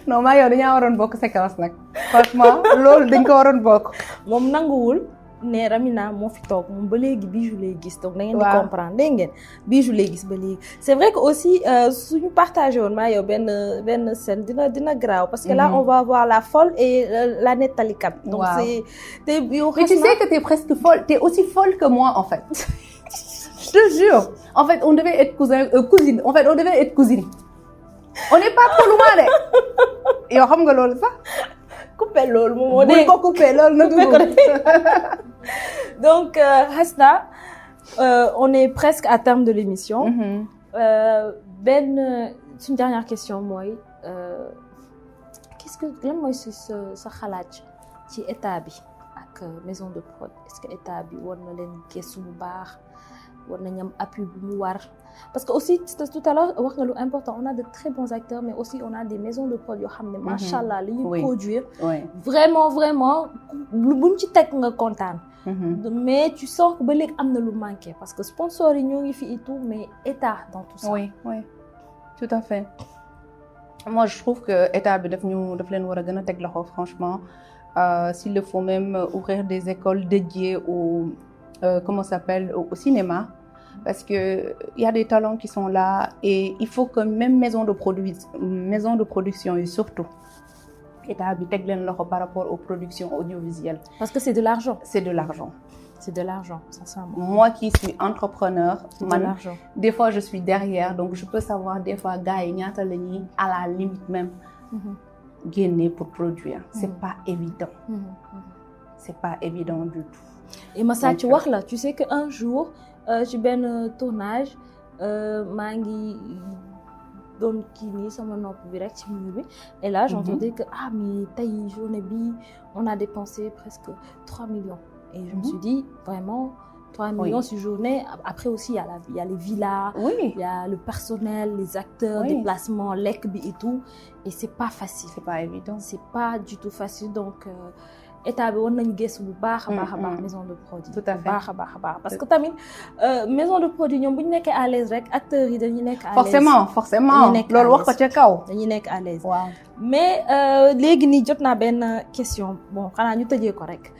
Non maa yow dañaa waroon bokk séquence nag franchement loolu dañ ko waroon bokk. moom nanguwul ne Ramina moo fi toog moom ba léegi Bijou lay gis donc da ngeen di Waaw. comprendre dégg ngeen Bijou lay gis ba léegi c'est vrai que aussi suñu partagé woon maa yow benn scène dina graaw parce que là on va voir la folle et la nettalikat donc Waaw. c'est te yow Mais tu sais que t'es presque folle, t'es aussi folle que moi en fait. Je te jure. En fait, on devait être cousine. En fait, on devait être cousine. On n'est pas trop loin de. Yow xam nga loolu sax. coupé loolu moom moo Buñ dégg ko coupé loolu na Coupé ko dugg. donc Hasna on est presque à terme de l'émission c'est une dernière question mooy qu'est-ce que lan mooy sa xalaat ci état bi ak maison de prod est-ce que état bi war na leen gëstu bu baax war nañ am appui bu mu war parce que aussi tout à l'heure wax nga lu important on a de très bons acteurs mais aussi on a des maisons de prod yoo xam ne machallah li ñuy Oui. produire Oui. vraiment buñ ci teg nga kontaan mais tu sens que ba léegi am na lu manqué parce que sponsors yi ñoo ngi fi et tout mais état dans tout ça. Oui, oui. Tout à fait. Moi, je trouve que état bi daf leen war a gën a teg loxo franchement. S'il le faut même ouvrir des écoles dédiées comment ça s'appelle, au cinéma. Parce que il y a des talents qui sont là et il faut que même maison de production et surtout état bi teg leen loxo par rapport aux productions audiovisuelles. Parce que c'est de l'argent. C'est de l'argent. C'est de l'argent, sincèrement. Moi qui suis entrepreneur, C'est de l'argent. Des fois je suis derrière donc je peux savoir des fois gars yi ñaata la ñuy à la limite même génne pour produire. C'est pas évident. C'est pas évident du tout. Et Massa ci wax la tu sais que un jour ci benn tournage maa ngi doon kii nii sama nopp bi rek ci mur bi et là j'entendais que mais tey journée bi on a dépensé presque 3 millions et je me suis dit vraiment 3 millions sur journée après aussi il y a les villas il y a le personnel les acteurs déplacements lekk bi et tout et c'est pas facile c'est pas évident c'est pas du tout facile donc état bi war nañu gëstu bu baax a baax maison de produit tout à fait baax a baax parce que tamit maison de produit ñoom bu ñu nekkee à l'aise rek acteurs yi dañuy nekk à l'aise forcément loolu wax ko ca kaw dañuy nekk à l'aise waaw mais léegi nii jot naa benn question bon xanaa ñu tëjee ko rek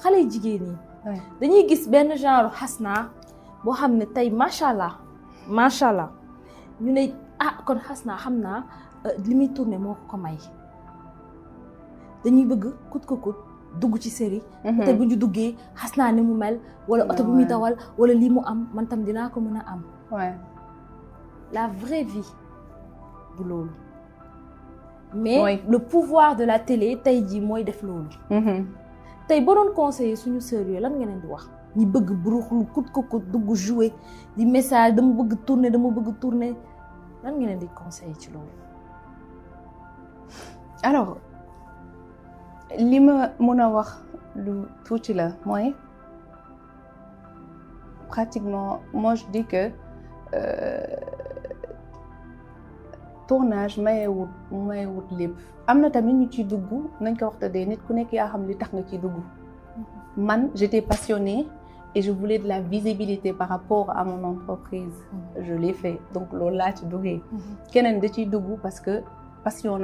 xale yu jigéen ñi dañuy gis benn genre Hasna boo xam ne tey macha allah ñu ne kon Hasna xam naa li muy tourné moo ko may dañuy bëgg kut ko kut dugg ci série peut-être bu ñu duggee Hasna ni mu mel wala oto bu muy dawal wala lii mu am man tam dinaa ko mën a am la vraie vie bu loolu mais le pouvoir de la télé tey jii mooy def loolu tey boo doon conseiller suñu sœur yooyu lan nga leen di wax ñi bëgg buruxlu kut ko kut dugg jouer di message dama bëgg tourner lan nga leen di conseiller ci loolu alors li ma mën a wax lu tuuti la mooy pratiquement moi je dis que tournage mayewut lépp am na tamit ñu ciy dugg nañ ko waxtaanee nit ku nekk yaa xam li tax nga ciy dugg man j'étais passionnée et je voulais de la visibilité par rapport à mon entreprise je l'ai fait donc loolu laa ci duggee keneen da ciy dugg parce que passion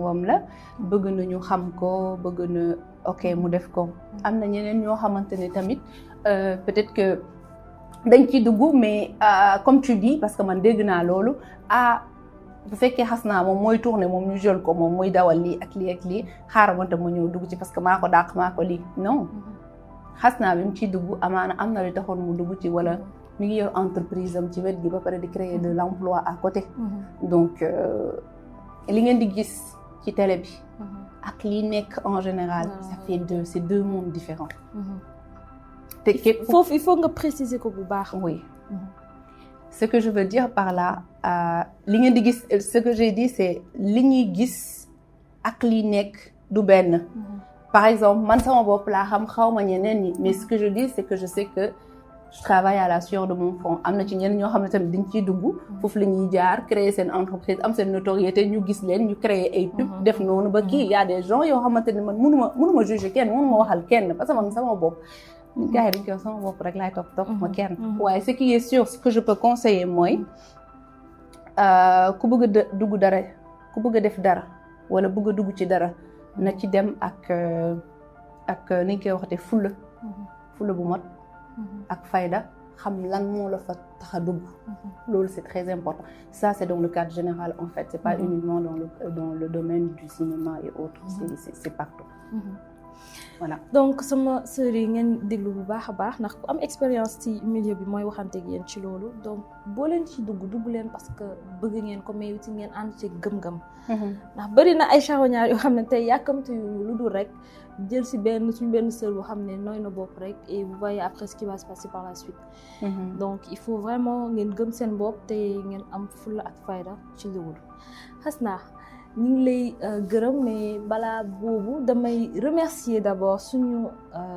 wam la bëgg na ñu xam ko bëgg na ok mu def ko am na ñeneen ñoo xamante ne tamit peut-être que dañ ciy dugg mais comme tu dis parce que man dégg naa loolu bu fekkee Hasna moom mooy tourner moom ñu jël ko moom mooy dawal lii ak lii xaaral ma tam ma ñëw dugg ci parce que maa ko dàq maa ko lii non Hasna bi mu ciy dugg amaana am na li taxoon mu dugg ci wala mi ngi yor entreprise am ci wet gi ba pare di créer de l'emploi à côté donc li ngeen di gis ci télé bi ak li nekk en général ça fait c'est deux mondes différents te foofu il faut nga préciser ko bu baax oui ce que je veux dire par là li ngeen di gis ce que j'ai dit c'est li ñuy gis ak li nekk du benn par exemple man sama bopp laa xam xaw ma ñeneen ñi mais ce que je dis c'est que je sais que je travaille à la sueur de mon front am na ci ñenn ñoo xam ne tamit dañ ciy dugg foofu la ñuy jaar créer seen entreprise am seen notoriété ñu gis leen ñu créer ay pub def noonu ba kii y a des gens yoo xamante ne man mënuma juger kenn mënuma waxal kenn parce que man sama bopp gars yi dañ koy wax sama bopp rek laay topp ma kenn waaye ce qui est sûr ce que je peux conseiller mooy ku bëgg a dugg dara ku bëgg a def dara wala bëgg a dugg ci dara na ci dem ak ni ñu koy waxatee fulla fulla bu mot ak fayda xam lan moo la fa tax a dugg loolu c'est très important ça c'est dans le cadre général en fait c'est pas uniquement dans le domaine du cinéma et autres c'est partout voilà donc sama sœur yi ngeen déglu bu baax a baax ndax ku am expérience ci milieu bi mooy waxanteeg yéen ci loolu donc boo leen ci dugg leen parce que bëgg ngeen ko mais ci ngeen ànd ci gëm-gëm ndax bëri na ay charognard yoo xam ne tey yàkkamte yu lu dul rek jël si suñu benn sœur boo xam ne nooy na bopp rek et vous voyez après ce qui va se passer par la suite donc il faut vraiment ngeen gëm seen bopp te ngeen am fulla ak fayda ci liwul Hasna ñu ngi lay gërëm mais balaa boobu damay remercier d'abord suñu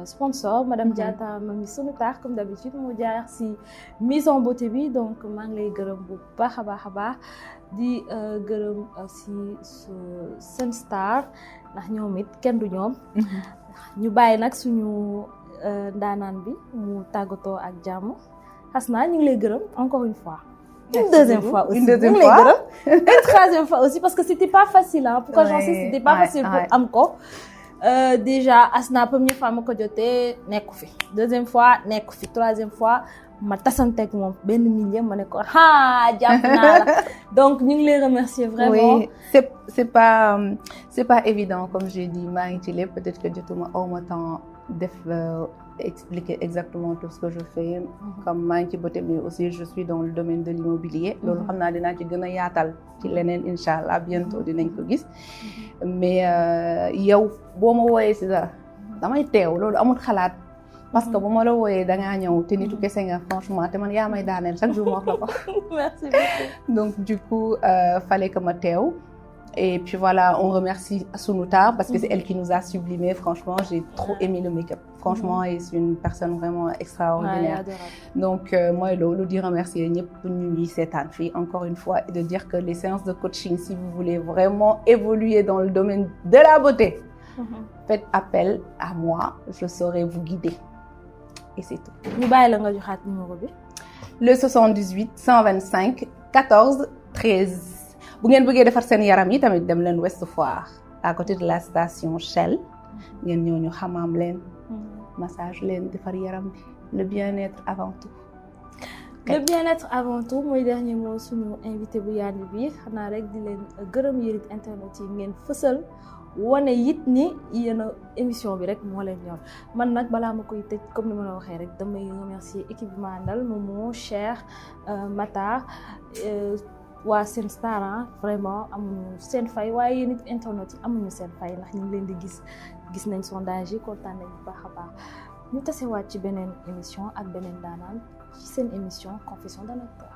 sponsor madame Diatta Mami Sonutar comme d'habitude moo jaar si mise en beauté bi donc maa ngi lay gërëm bu baax a baax di gërëm si Sen Star ndax ñoom it kenn du ñoom ñu bàyyi nag suñu ndaanaan bi mu tàggatoo ak jàmm Hasna ñu ngi lay gërëm encore une fois une deuxième fois aussi une troisième fois aussi parce que c'était pas facile hein pourquoi j'en sais c'était pas facile pour am ko déjà Hasna première fois ma ko jotee nekku fi deuxième fois nekku fi troisième fois ma tasanteeg moom benn millième ma ne ko jàpp naa la donc ñu ngi lay remercier vraiment oui c'est pas évident comme j'ai dit maa ngi ci lépp peut-être que jotuma awma temps def expliquer exactement tout ce que je fais comme maa ngi ci beauté mais aussi je suis dans le domaine de l'immobilier loolu xam naa dinaa ci gën a yaatal ci leneen incha allah bientôt dinañ ko gis mais yow boo ma wooyee si dara damay teew loolu amul xalaat parce que bu ma la wooyee dangaa ñëw te nitu kese nga franchement te man yaa may daaneel chaque jour ma wax la ko merci beaucoup donc du coup fallait que ma teew et puis voilà on remercie Sonutar parce que c'est elle qui nous a sublimé franchement j'ai trop aimé le make-up franchement et c'est une personne vraiment extraordinaire donc mooy loolu di remercier ñëpp ñu ngi seetaan fii encore une fois et de dire que les séances de coaching si vous voulez vraiment évoluer dans le domaine de la beauté faites appel à moi je saurai vous guider et c'est tout ñu bàyyi la nga joxaat numéro bi le 78 125 14 13 bu ngeen bëggee defar seen yaram yi tamit dem leen Ouest Foire à côté de la station Shell ngeen ñëw ñu xamaam leen massage leen defar yaram bi le bien-être avant tout le bien-être avant tout mooy dernier mot suñu invité bu yaandi bi xanaa rek di leen gërëm yéen internet yi ngeen fësal wane it ni yéen émission bi rek moo leen ñor man nag balaa ma koy tëj comme ni ma la waxee rek damay remercier équipe bi ma àndal Momo Cheikh Matar waa Sen Star vraiment amuñu seen fay waaye yéen it internet yi amuñu seen fay ndax ñu ngi leen di gis nañ sondage yi kontaan nañ bu baax a baax ñu tasewaat ci beneen émission ak beneen daanaan ci seen émission Confession d'un acteur